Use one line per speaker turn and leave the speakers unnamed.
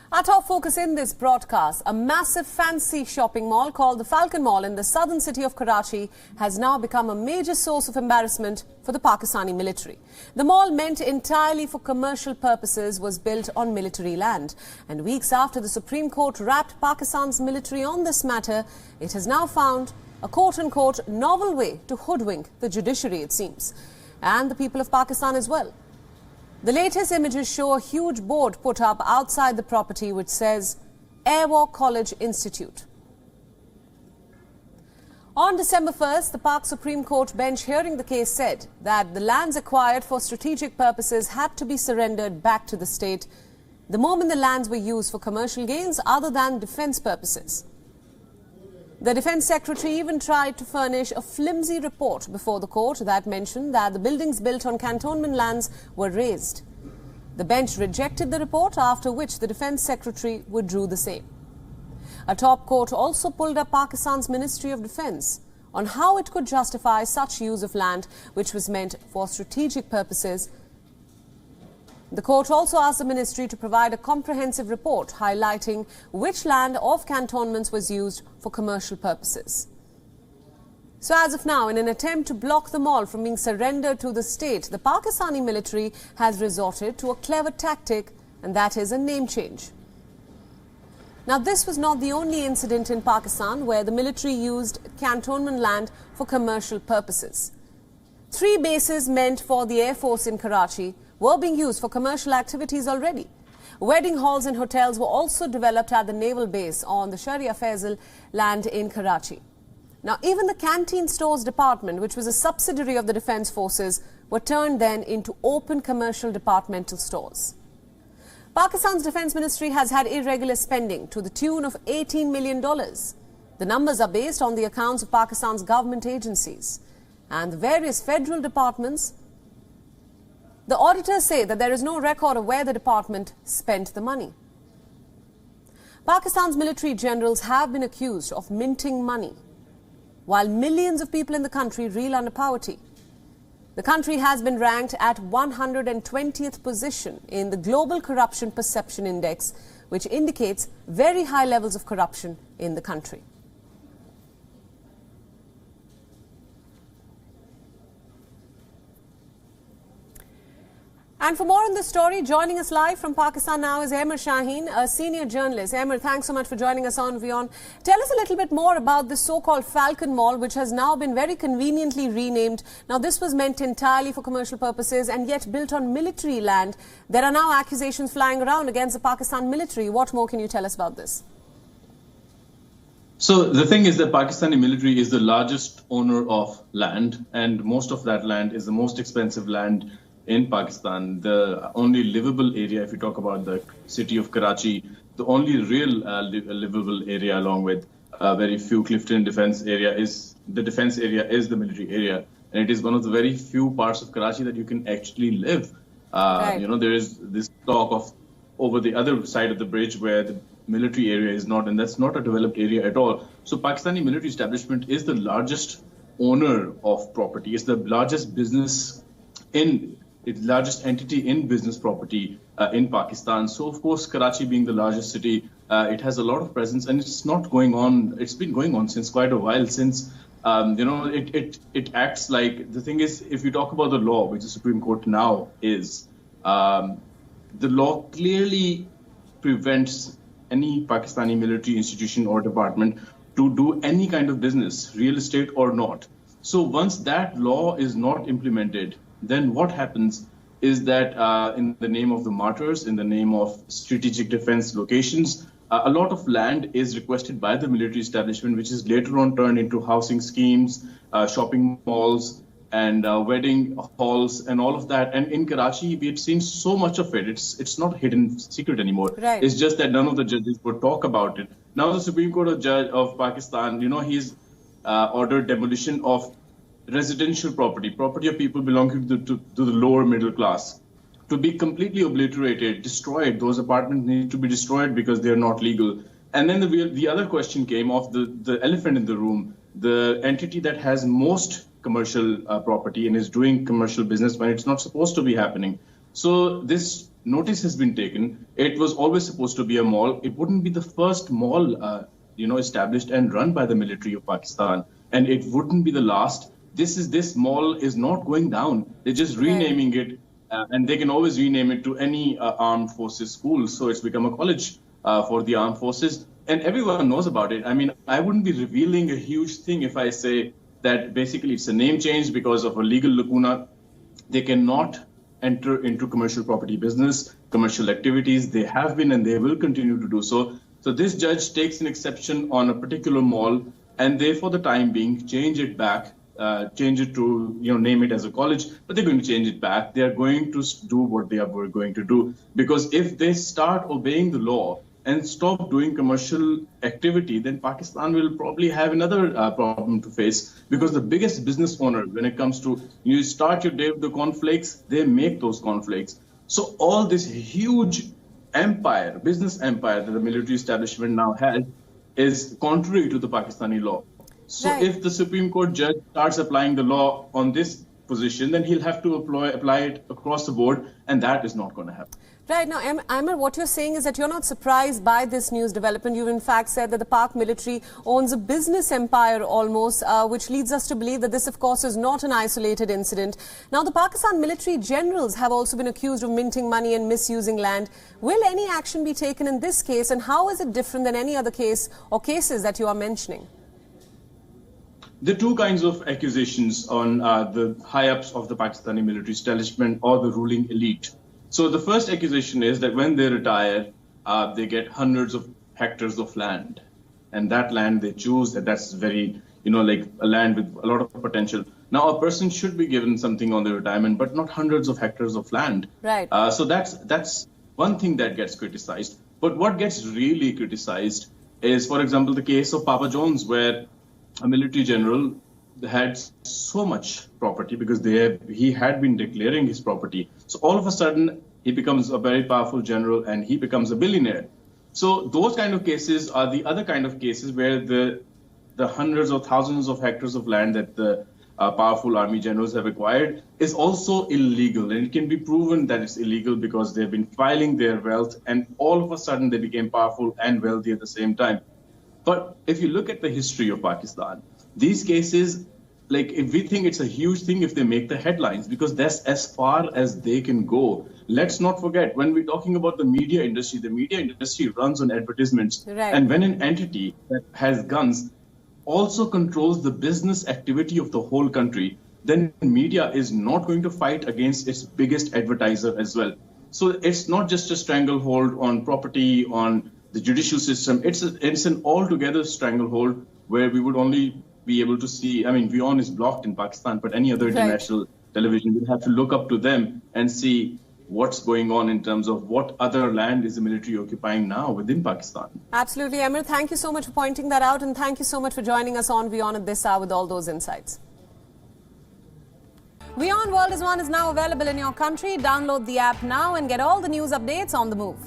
Our top focus in this broadcast, a massive fancy shopping mall called the Falcon Mall in the southern city of Karachi has now become a major source of embarrassment for the Pakistani military. The mall, meant entirely for commercial purposes, was built on military land. And weeks after the Supreme Court wrapped Pakistan's military on this matter, it has now found a quote-unquote novel way to hoodwink the judiciary, it seems, and the people of Pakistan as well. The latest images show a huge board put up outside the property which says Air War College Institute. On December 1st, the Pak Supreme Court bench hearing the case said that the lands acquired for strategic purposes had to be surrendered back to the state the moment the lands were used for commercial gains other than defence purposes. The Defence Secretary even tried to furnish a flimsy report before the court that mentioned that the buildings built on cantonment lands were razed. The bench rejected the report, after which the Defence Secretary withdrew the same. A top court also pulled up Pakistan's Ministry of Defence on how it could justify such use of land which was meant for strategic purposes. The court also asked the ministry to provide a comprehensive report highlighting which land of cantonments was used for commercial purposes. So as of now, in an attempt to block the mall from being surrendered to the state, the Pakistani military has resorted to a clever tactic, and that is a name change. Now, this was not the only incident in Pakistan where the military used cantonment land for commercial purposes. 3 bases meant for the Air Force in Karachi were being used for commercial activities already. Wedding halls and hotels were also developed at the naval base on the Sharia Faisal land in Karachi. Now, even the canteen stores department, which was a subsidiary of the defence forces, were turned then into open commercial departmental stores. Pakistan's Defence Ministry has had irregular spending to the tune of $18 million. The numbers are based on the accounts of Pakistan's government agencies and the various federal departments. The auditors say that there is no record of where the department spent the money. Pakistan's military generals have been accused of minting money, while millions of people in the country reel under poverty. The country has been ranked at 120th position in the Global Corruption Perception Index, which indicates very high levels of corruption in the country. And for more on this story, joining us live from Pakistan now is Emir Shaheen, a senior journalist. Emir, thanks so much for joining us on WION. Tell us a little bit more about this so-called Falcon Mall, which has now been very conveniently renamed. Now, this was meant entirely for commercial purposes and yet built on military land. There are now accusations flying around against the Pakistan military. What more can you tell us about this?
So the thing is that Pakistani military is the largest owner of land, and most of that land is the most expensive land in Pakistan. The only livable area, if you talk about the city of Karachi, the only real livable area, along with very few Clifton defense area, is the military area. And it is one of the very few parts of Karachi that you can actually live. Right. You know, there is this talk of over the other side of the bridge where the military area is not, and that's not a developed area at all. So Pakistani military establishment is the largest owner of property. It's the largest largest entity in business property in Pakistan. So, of course, Karachi being the largest city, it has a lot of presence, and it's not going on. It's been going on since quite a while. Since it acts like, the thing is, if you talk about the law, which the Supreme Court now is, the law clearly prevents any Pakistani military institution or department to do any kind of business, real estate or not. So once that law is not implemented, then what happens is that in the name of the martyrs, in the name of strategic defense locations, a lot of land is requested by the military establishment, which is later on turned into housing schemes, shopping malls, and wedding halls and all of that. And in Karachi, we've seen so much of it. It's not hidden secret anymore. Right. It's just that none of the judges would talk about it. Now the Supreme Court of Pakistan, he's ordered demolition of residential property of people belonging to the lower middle class, to be completely obliterated, destroyed. Those apartments need to be destroyed because they are not legal. And then the other question came of the elephant in the room, the entity that has most commercial property and is doing commercial business when it's not supposed to be happening. So this notice has been taken. It was always supposed to be a mall. It wouldn't be the first mall, established and run by the military of Pakistan, and it wouldn't be the last. This mall is not going down. They're just renaming it, and they can always rename it to any armed forces school. So it's become a college for the armed forces, and everyone knows about it. I mean, I wouldn't be revealing a huge thing if I say that basically it's a name change because of a legal lacuna. They cannot enter into commercial property business, commercial activities. They have been and they will continue to do so. So this judge takes an exception on a particular mall, and they, for the time being, change it back, change it to, name it as a college, but they're going to change it back. They are going to do what they are going to do, because if they start obeying the law and stop doing commercial activity, then Pakistan will probably have another problem to face, because the biggest business owner, when it comes to, you start your day with the cornflakes, they make those cornflakes. So all this huge empire, business empire that the military establishment now has is contrary to the Pakistani law. So if the Supreme Court judge starts applying the law on this position, then he'll have to apply it across the board, and that is not going to happen.
Right. Now, Amir, what you're saying is that you're not surprised by this news development. You've in fact said that the Pak military owns a business empire almost, which leads us to believe that this, of course, is not an isolated incident. Now, the Pakistan military generals have also been accused of minting money and misusing land. Will any action be taken in this case, and how is it different than any other case or cases that you are mentioning?
There are two kinds of accusations on the high-ups of the Pakistani military establishment or the ruling elite. So the first accusation is that when they retire, they get hundreds of hectares of land. And that land they choose, that's very, like a land with a lot of potential. Now, a person should be given something on their retirement, but not hundreds of hectares of land.
Right.
So that's one thing that gets criticized. But what gets really criticized is, for example, the case of Papa John's, where a military general had so much property because he had been declaring his property. So all of a sudden, he becomes a very powerful general and he becomes a billionaire. So those kind of cases are the other kind of cases where the hundreds of thousands of hectares of land that the powerful army generals have acquired is also illegal. And it can be proven that it's illegal because they've been filing their wealth, and all of a sudden they became powerful and wealthy at the same time. But if you look at the history of Pakistan, these cases, like, if we think it's a huge thing if they make the headlines, because that's as far as they can go. Let's not forget, when we're talking about the media industry runs on advertisements.
Right.
And when an entity that has guns also controls the business activity of the whole country, then media is not going to fight against its biggest advertiser as well. So it's not just a stranglehold on property, on the judicial system. It's an altogether stranglehold where we would only be able to see, WION is blocked in Pakistan, but any other international television would have to look up to them and see what's going on in terms of what other land is the military occupying now within Pakistan.
Absolutely, Amir. Thank you so much for pointing that out, and thank you so much for joining us on WION at this hour with all those insights. WION World is now available in your country. Download the app now and get all the news updates on the move.